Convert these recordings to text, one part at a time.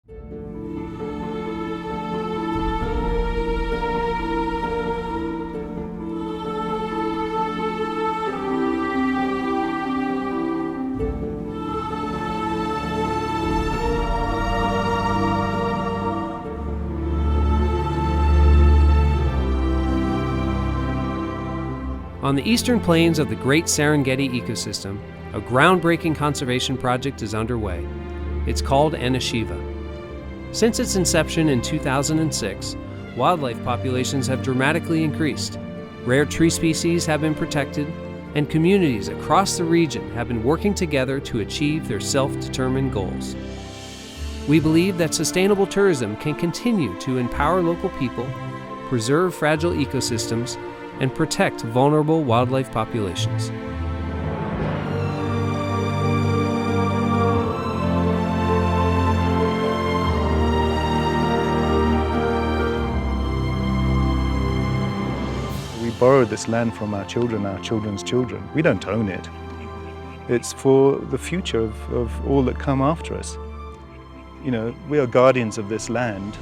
On the eastern plains of the Great Serengeti ecosystem, a groundbreaking conservation project is underway. It's called Ana Shiva. Since its inception in 2006, wildlife populations have dramatically increased. Rare tree species have been protected, and communities across the region have been working together to achieve their self-determined goals. We believe that sustainable tourism can continue to empower local people, preserve fragile ecosystems, and protect vulnerable wildlife populations. We borrowed this land from our children, our children's children. We don't own it. It's for the future of all that come after us. You know, we are guardians of this land.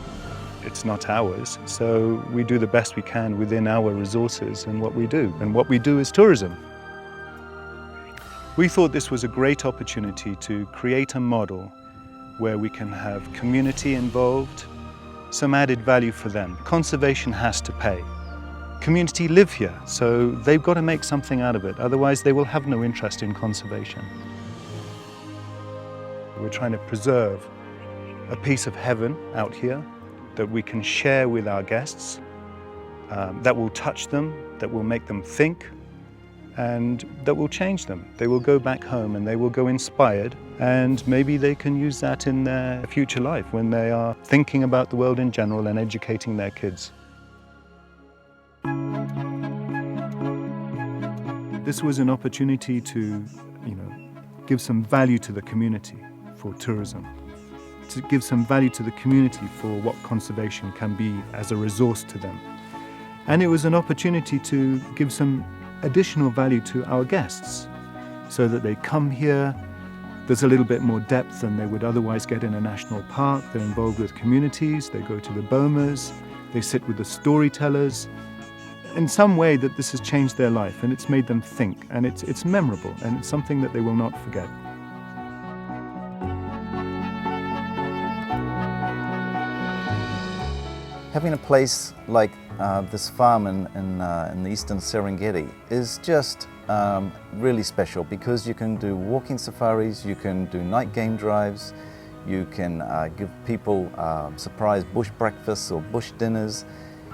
It's not ours, so we do the best we can within our resources and what we do. And what we do is tourism. We thought this was a great opportunity to create a model where we can have community involved, some added value for them. Conservation has to pay. Community live here, so they've got to make something out of it, otherwise they will have no interest in conservation. We're trying to preserve a piece of heaven out here that we can share with our guests, that will touch them, that will make them think, and that will change them. They will go back home and they will go inspired, and maybe they can use that in their future life when they are thinking about the world in general and educating their kids. This was an opportunity to, give some value to the community for tourism, to give some value to the community for what conservation can be as a resource to them. And it was an opportunity to give some additional value to our guests so that they come here. There's a little bit more depth than they would otherwise get in a national park. They're involved with communities, they go to the bomas, they sit with the storytellers. In some way that this has changed their life and it's made them think, and it's memorable and it's something that they will not forget. Having a place like this farm in the eastern Serengeti is just really special because you can do walking safaris, you can do night game drives, you can give people surprise bush breakfasts or bush dinners.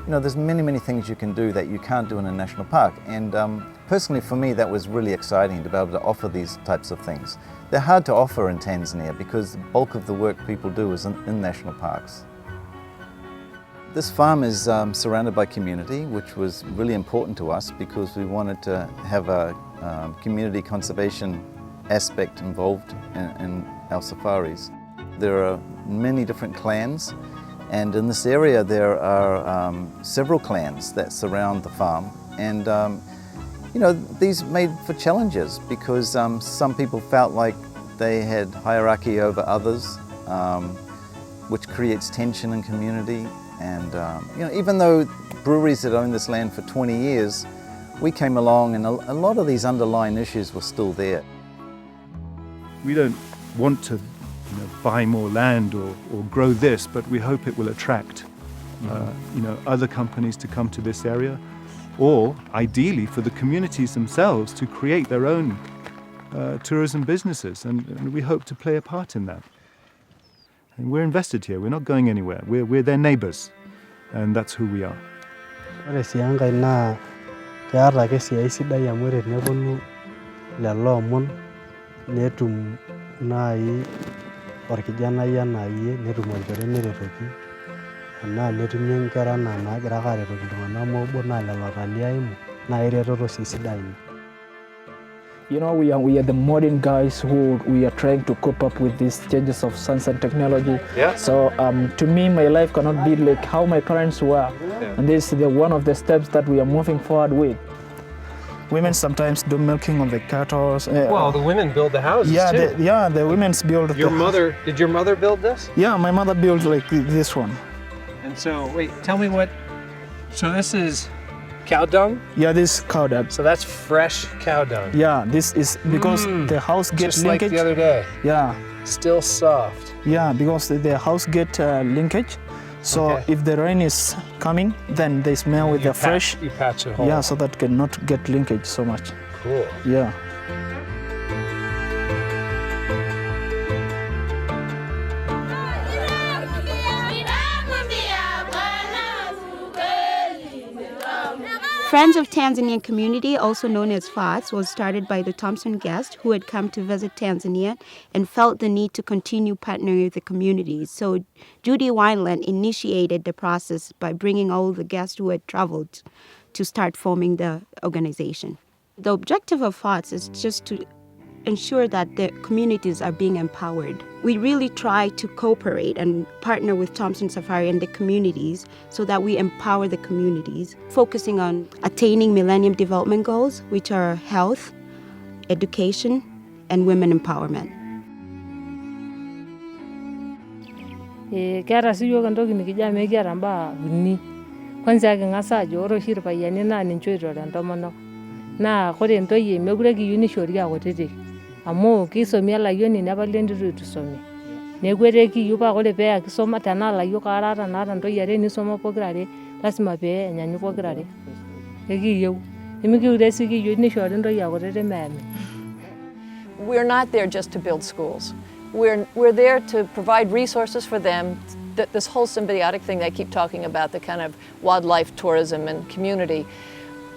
There's many things you can do that you can't do in a national park, and personally for me that was really exciting to be able to offer these types of things. They're hard to offer in Tanzania because the bulk of the work people do is in national parks. This farm is surrounded by community, which was really important to us because we wanted to have a community conservation aspect involved in our safaris. There are many different clans, and in this area there are several clans that surround the farm, and these made for challenges because some people felt like they had hierarchy over others, which creates tension in community. And even though breweries had owned this land for 20 years, we came along and a lot of these underlying issues were still there. We don't want to buy more land or grow this, but we hope it will attract other companies to come to this area, or ideally for the communities themselves to create their own tourism businesses, and we hope to play a part in that. And we're invested here, we're not going anywhere, we're their neighbors, and that's who we are. Ore sii enkae naa keeta ake esiai sidai amu ore teneponu lelo omon netum naaji orkijanai enaa iyie netum olchore neretoki, enaa netumi nkera enaa naagira ake aretoki iltung'anak moobo naa lelo watalii eimu naa eretoto sii sidai ina. We are the modern guys who we are trying to cope up with these changes of science and technology. Yeah. So to me, my life cannot be like how my parents were. Yeah. And this is one of the steps that we are moving forward with. Women sometimes do milking of the cattle. Well, the women build the houses yeah, too. the women's build. Did your mother build this? Yeah, my mother built like this one. And so, wait, tell me what, so this is cow dung? Yeah, this is cow dung. So that's fresh cow dung. Yeah, this is because the house gets Just linkage. like the other day. Yeah. Still soft. Yeah, because the house get linkage. So Okay. if the rain is coming, then they smell with the fresh. You patch a hole. Yeah, so that cannot get linkage so much. Cool. Yeah. Friends of Tanzanian Community, also known as FATS, was started by the Thomson guest who had come to visit Tanzania and felt the need to continue partnering with the communities. So Judy Wineland initiated the process by bringing all the guests who had traveled to start forming the organization. The objective of FATS is just to ensure that the communities are being empowered. We really try to cooperate and partner with Thomson Safaris and the communities so that we empower the communities, focusing on attaining Millennium Development Goals, which are health, education, and women empowerment. Keeta siyiok entoki nikijo mekiata mbaa uni. Kwanza king'as ajo ore oshi irpayiani naa ninche oitore entomonok. Naa ore entoyie mekure kiyieu nishori aa kutitik. Amu kisomi alayioni nepali entito itu isomi. Neeku kiyieu paa ore pee kisoma tenaa layiok aare naata ntoyie are nisoma pokirare, lasima pee enyanyuk pokirare. Ekiyieu. Nemikiure sii kiyieu nishori ntoyie kutitik meemi. We're not there just to build schools. We're there to provide resources for them. This whole symbiotic thing they keep talking about, the kind of wildlife tourism and community.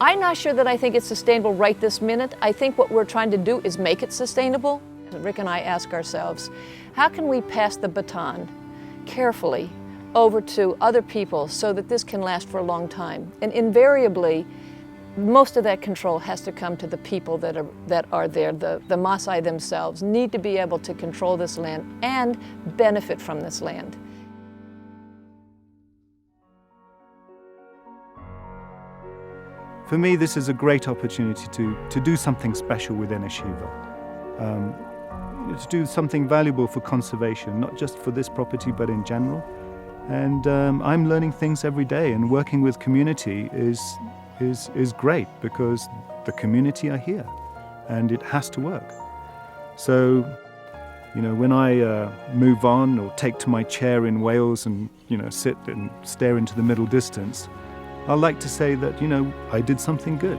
I'm not sure that I think it's sustainable right this minute. I think what we're trying to do is make it sustainable. Rick and I ask ourselves, how can we pass the baton carefully over to other people so that this can last for a long time? And invariably, most of that control has to come to the people that are there. The Maasai themselves need to be able to control this land and benefit from this land. For me, this is a great opportunity to do something special with Ana Shiva, to do something valuable for conservation, not just for this property, but in general. And I'm learning things every day, and working with community is great because the community are here, and it has to work. So, you know, when I move on or take to my chair in Wales and, you know, sit and stare into the middle distance, I like to say that, you know, I did something good.